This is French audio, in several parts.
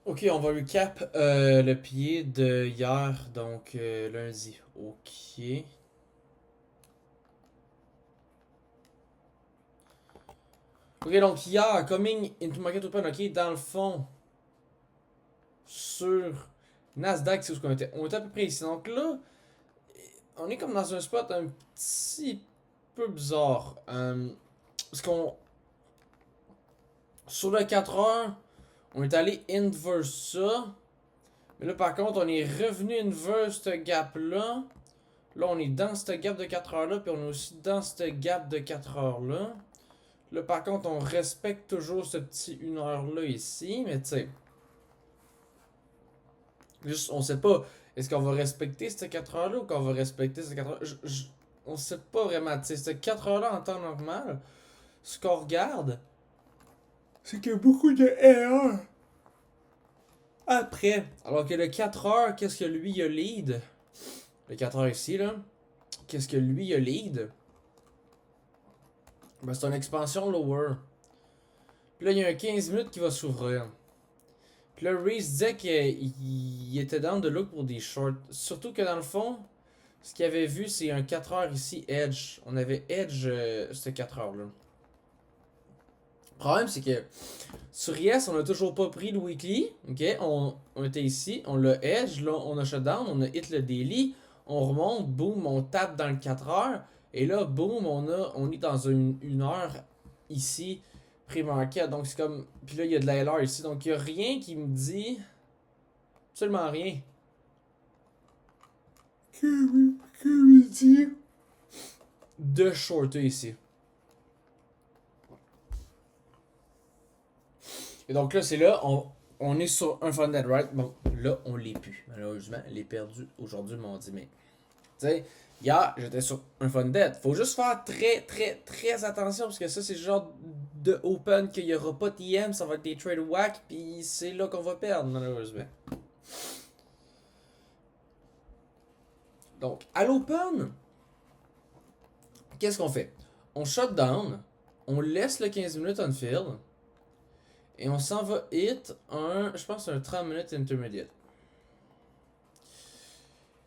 Ok, on va recap le pied de hier, donc lundi. Ok. Ok, donc hier, coming into market open, ok, dans le fond, sur Nasdaq, c'est où qu'on était. On était à peu près ici. Donc là, on est comme dans un spot un petit peu bizarre. Parce qu'on, sur le 4 heures, on est allé inverse ça. Mais là, par contre, on est revenu inverse ce gap-là. Là, on est dans ce gap de 4 heures là, puis on est aussi dans ce gap de 4 heures là. Là, par contre, on respecte toujours ce petit 1 heure là ici, mais tu sais, juste, on sait pas, est-ce qu'on va respecter ces 4 heures là ou qu'on va respecter ces 4 heures on sait pas vraiment, tu sais, ces 4 heures là en temps normal, ce qu'on regarde, c'est qu'il y a beaucoup de erreurs après. Alors que le 4 heures, qu'est-ce que lui il a lead? Le 4 heures ici, là, qu'est-ce que lui il a lead? Ben, c'est une expansion lower. Puis là, il y a un 15 minutes qui va s'ouvrir. Puis là, Reese disait qu'il était dans de look pour des shorts. Surtout que dans le fond, ce qu'il avait vu, c'est un 4 heures ici, Edge. On avait Edge, ce 4 heures là. Le problème, c'est que sur Yes, on a toujours pas pris le weekly. Ok, on était ici, on l'a Edge, là, on a shutdown, on a hit le daily. On remonte, boom, on tape dans le 4 heures. Et là, boom, on est dans une heure ici, pré-market. Donc c'est comme. Puis là, il y a de la LR ici. Donc il y a rien qui me dit. Absolument rien. Que me dit de shorter ici. Et donc là, c'est là, on est sur un funded right. Bon, là, on l'est plus. Malheureusement, elle est perdue aujourd'hui, m'ont dit. Mais, tu sais, hier, j'étais sur un funded. Faut juste faire très, très, très attention parce que ça, c'est le genre de open qu'il n'y aura pas de TM, ça va être des trade whack, puis c'est là qu'on va perdre, malheureusement. Donc, à l'open, qu'est-ce qu'on fait? On shut down, on laisse le 15 minutes on field, et on s'en va hit je pense, un 30 minutes intermediate.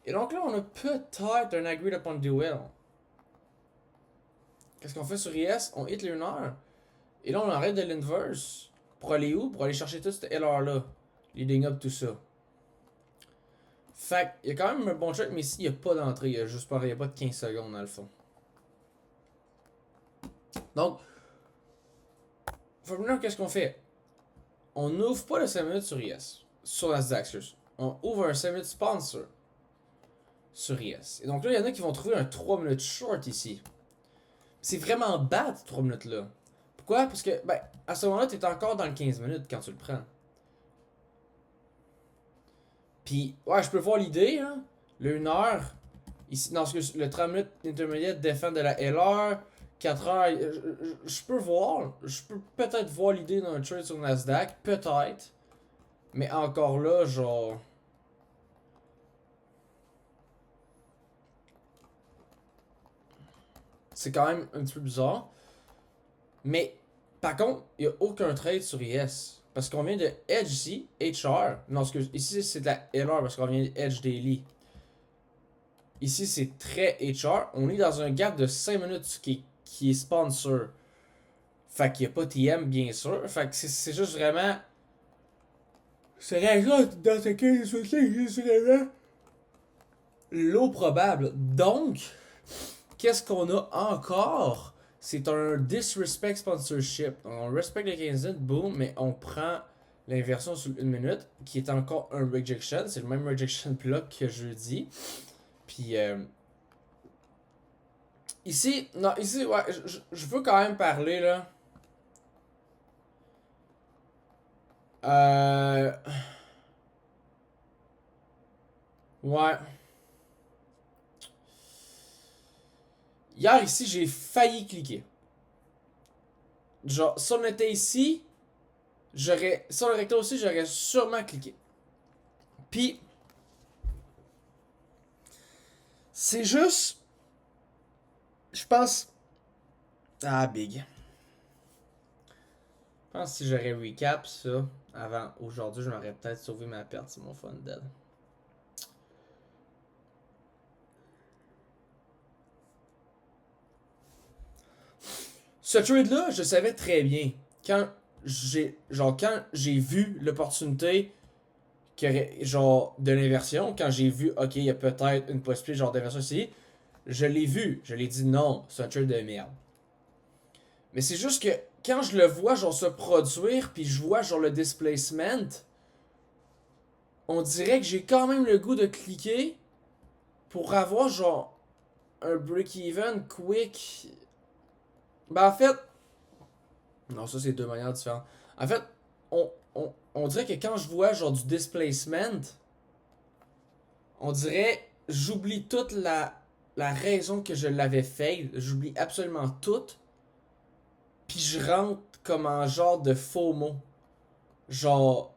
Et donc là, on a peut-être un agreed upon duel. Qu'est-ce qu'on fait sur IS? On hit les 1 heure. Et là, on arrête de l'inverse. Pour aller où? Pour aller chercher tout ce LR là. Leading up tout ça. Fait il y a quand même un bon check, mais ici, il n'y a pas d'entrée. Il y a juste pas, il y a pas de 15 secondes dans le fond. Donc, qu'est-ce qu'on fait? On n'ouvre pas le 5 minutes sur IS. Sur Nasdaq, on ouvre un 5 minutes sponsor sur IS. Et donc là, il y en a qui vont trouver un 3 minutes short ici. C'est vraiment bad, 3 minutes là. Pourquoi? Parce que, ben, à ce moment-là, t'es encore dans le 15 minutes quand tu le prends. Puis, ouais, je peux voir l'idée, hein. Le 1 heure, ici, dans le 30 minutes intermédiaire défend de la LR, 4 heures, je peux voir, je peux peut-être voir l'idée d'un trade sur Nasdaq, peut-être. Mais encore là, genre. C'est quand même un petit peu bizarre. Mais, par contre, il n'y a aucun trade sur IS. Parce qu'on vient de Edge ici, HR. Non, ici c'est de la LR parce qu'on vient de Edge Daily. Ici c'est très HR. On est dans un gap de 5 minutes qui est sponsor. Fait qu'il n'y a pas TM bien sûr. Fait que c'est juste vraiment. C'est ça dans ce cas, c'est juste vraiment l'eau probable. Donc, qu'est-ce qu'on a encore? C'est un disrespect sponsorship. On respecte les 15 minutes, boom, mais on prend l'inversion sur 1 minute, qui est encore un rejection. C'est le même rejection block que jeudi. Puis ici, non, ici, ouais, je veux quand même parler là. Euh. Ouais. Hier ici, j'ai failli cliquer. Genre, si on était ici, si on aurait aussi, j'aurais sûrement cliqué. Puis, c'est juste. Je pense. Ah, big. Je pense que si j'aurais recap ça. Avant, aujourd'hui, je m'aurais peut-être sauvé ma perte sur mon fun dead. Ce trade-là, je savais très bien. Quand j'ai vu l'opportunité genre de l'inversion, quand j'ai vu, ok, il y a peut-être une possibilité genre d'inversion ici, je l'ai vu. Je l'ai dit non, c'est un trade de merde. Mais c'est juste que quand je le vois genre se produire, puis je vois genre le displacement, on dirait que j'ai quand même le goût de cliquer pour avoir genre un break-even quick. Ben en fait, non, ça c'est deux manières différentes. En fait, on dirait que quand je vois genre du displacement, on dirait j'oublie toute la raison que je l'avais fait. J'oublie absolument tout. Puis je rentre comme en genre de faux mot. Genre,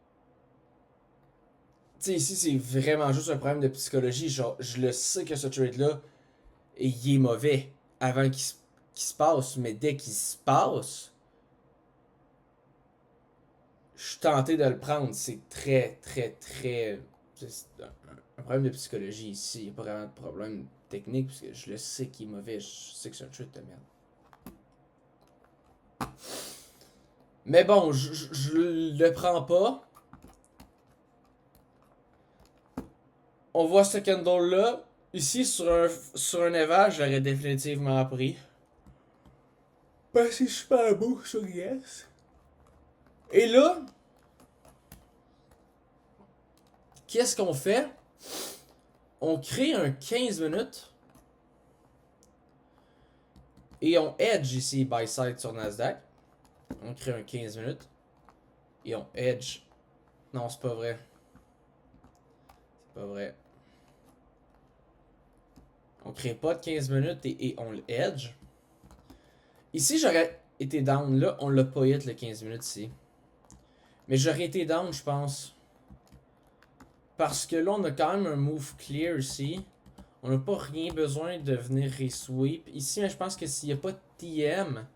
tu sais, ici c'est vraiment juste un problème de psychologie. Genre, je le sais que ce trade-là, il est mauvais avant qu'il se passe. Mais dès qu'il se passe, je suis tenté de le prendre. C'est très, très, très. C'est un problème de psychologie ici. Il n'y a pas vraiment de problème technique, parce que je le sais qu'il est mauvais. Je sais que c'est un trade de merde. Mais bon, je le prends pas. On voit ce candle-là. Ici, sur un évage, j'aurais définitivement pris. Ben, c'est super beau sur Yes. Et là, qu'est-ce qu'on fait? On crée un 15 minutes. Et on edge ici, by side sur Nasdaq. On crée un 15 minutes. Et on edge. Non, c'est pas vrai. C'est pas vrai. On crée pas de 15 minutes et on le edge. Ici, j'aurais été down. Là, on l'a pas hit le 15 minutes ici. Mais j'aurais été down, je pense. Parce que là, on a quand même un move clear ici. On n'a pas rien besoin de venir resweep. Ici, mais je pense que s'il n'y a pas de TM,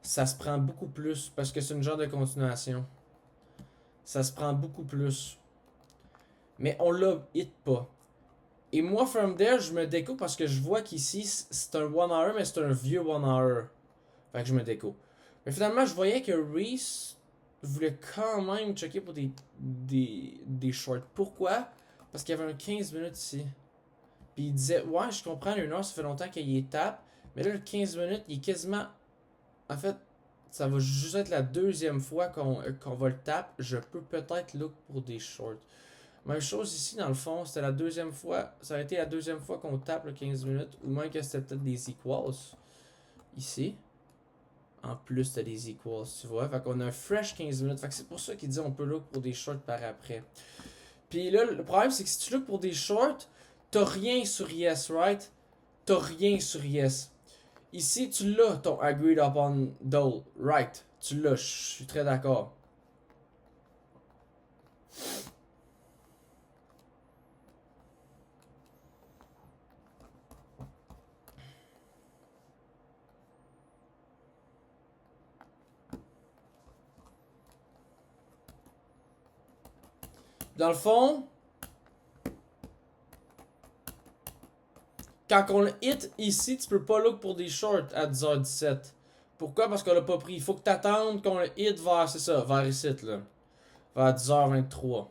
ça se prend beaucoup plus. Parce que c'est une genre de continuation. Ça se prend beaucoup plus. Mais on l'a hit pas. Et moi, from there, je me déco parce que je vois qu'ici, c'est un 1 hour, mais c'est un vieux 1 hour. Fait que je me déco. Mais finalement, je voyais que Reese voulait quand même checker pour des shorts. Pourquoi? Parce qu'il y avait un 15 minutes ici. Puis il disait, ouais, je comprends, une heure, ça fait longtemps qu'il y tape. Mais là, le 15 minutes, il est quasiment. En fait, ça va juste être la deuxième fois qu'on va le tape. Je peux peut-être look pour des shorts. Même chose ici, dans le fond, c'était la deuxième fois. Ça a été la deuxième fois qu'on tape le 15 minutes. Ou même que c'était peut-être des equals. Ici. En plus, t'as des equals, tu vois. Fait qu'on a un fresh 15 minutes. Fait que c'est pour ça qu'il dit on peut look pour des shorts par après. Puis là, le problème, c'est que si tu look pour des shorts, t'as rien sur Yes, right? T'as rien sur Yes. Ici, tu l'as, ton agreed upon dole, right? Tu l'as, je suis très d'accord. Dans le fond, quand on le hit ici, tu peux pas look pour des shorts à 10h17. Pourquoi? Parce qu'on l'a pas pris. Il faut que t'attendes qu'on le hit vers, c'est ça, vers ici, là. Vers 10h23.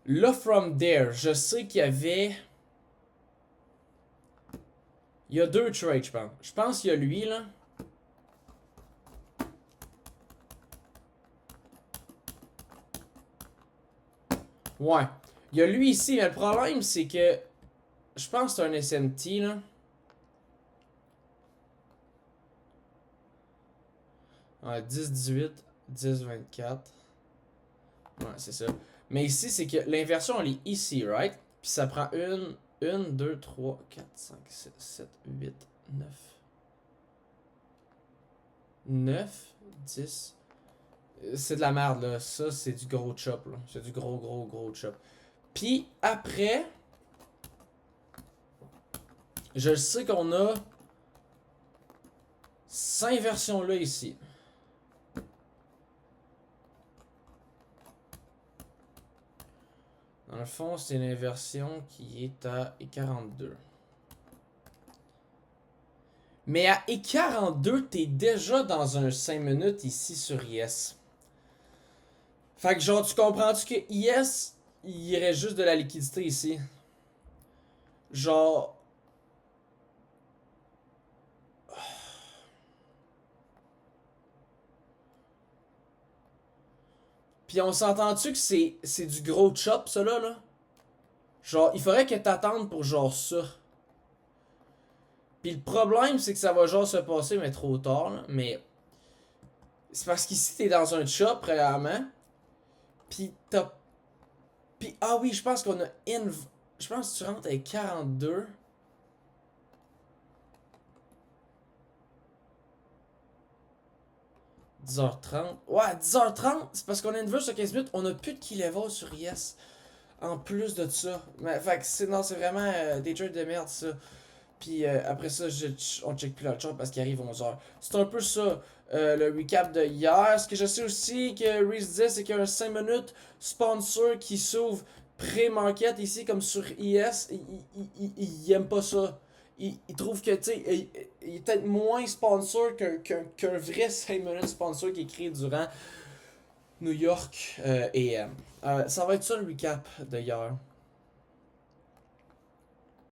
Là, from there, je sais qu'il y avait. Il y a deux trades, je pense. Je pense qu'il y a lui, là. Ouais. Il y a lui ici, mais le problème, c'est que. Je pense que c'est un SMT, là. Ouais, 10-18, 10-24. Ouais, c'est ça. Mais ici, c'est que l'inversion, elle est ici, right? Puis ça prend 2, 3, 4, 5, 6, 7, 8, 9. 9, 10. C'est de la merde, là. Ça, c'est du gros chop, là. C'est du gros, gros, gros chop. Puis après, je sais qu'on a 5 versions là ici. Dans le fond, c'est une inversion qui est à E42. Mais à E42, t'es déjà dans un 5 minutes ici sur IS. Fait que genre, tu comprends-tu que IS, il y aurait juste de la liquidité ici? Genre... Puis on s'entend-tu que c'est du gros chop, ça là? Genre, il faudrait que t'attendes pour genre ça. Puis le problème, c'est que ça va genre se passer, mais trop tard, là. Mais c'est parce qu'ici, t'es dans un chop, réellement. Puis t'as... Puis, ah oui, je pense qu'on a... Je pense que tu rentres avec 42. 10h30. Ouais, 10h30, c'est parce qu'on a une vue sur 15 minutes. On a plus de key level sur Yes. En plus de ça. Mais, fait que c'est, non, c'est vraiment des trades de merde, ça. Puis après ça, on check plus la chart parce qu'il arrive 11h. C'est un peu ça, le recap de hier. Ce que je sais aussi que Reese disait, c'est qu'il y a un 5 minutes sponsor qui s'ouvre pré-market ici, comme sur IS. Il aime pas ça. Il trouve que, tu sais, il est peut-être moins sponsor qu'un vrai 5 minutes sponsor qui est créé durant New York AM. Ça va être ça le recap de hier.